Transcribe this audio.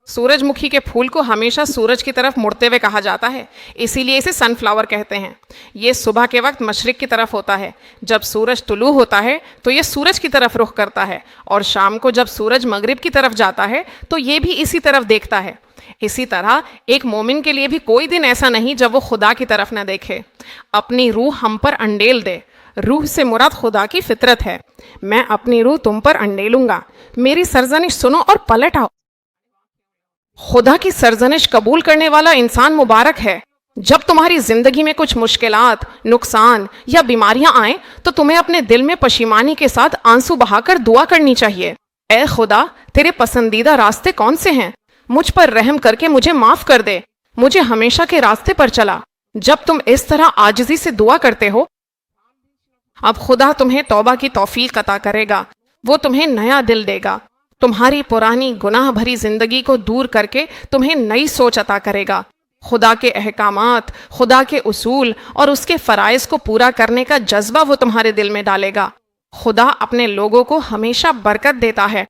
सूरज मुखी के फूल को हमेशा सूरज की तरफ मुड़ते हुए कहा जाता है, इसीलिए इसे सनफ्लावर कहते हैं। ये सुबह के वक्त मशरिक की तरफ होता है, जब सूरज तुलू होता है तो ये सूरज की तरफ रुख करता है, और शाम को जब सूरज मगरिब की तरफ जाता है तो ये भी इसी तरफ देखता है। इसी तरह एक मोमिन के लिए भी कोई दिन ऐसा नहीं जब वो खुदा की तरफ न देखे। अपनी रूह हम पर अंडेल दे। रूह से मुराद खुदा की फितरत है। मैं अपनी रूह तुम पर अंडेलूंगा, मेरी सरजनिश सुनो और पलट आओ। खुदा की सरजनिश कबूल करने वाला इंसान मुबारक है। जब तुम्हारी जिंदगी में कुछ मुश्किलात, नुकसान या बीमारियां आएं तो तुम्हें अपने दिल में पशीमानी के साथ आंसू बहाकर दुआ करनी चाहिए। ऐ खुदा, तेरे पसंदीदा रास्ते कौन से हैं? मुझ पर रहम करके मुझे माफ कर दे, मुझे हमेशा के रास्ते पर चला। जब तुम इस तरह आजिज़ी से दुआ करते हो, अब खुदा तुम्हें तौबा की तौफीक अता करेगा। वो तुम्हें नया दिल देगा, तुम्हारी पुरानी गुनाह भरी जिंदगी को दूर करके तुम्हें नई सोच अता करेगा। खुदा के अहकामात, खुदा के उसूल और उसके फ़राइज़ को पूरा करने का जज्बा वो तुम्हारे दिल में डालेगा। खुदा अपने लोगों को हमेशा बरकत देता है।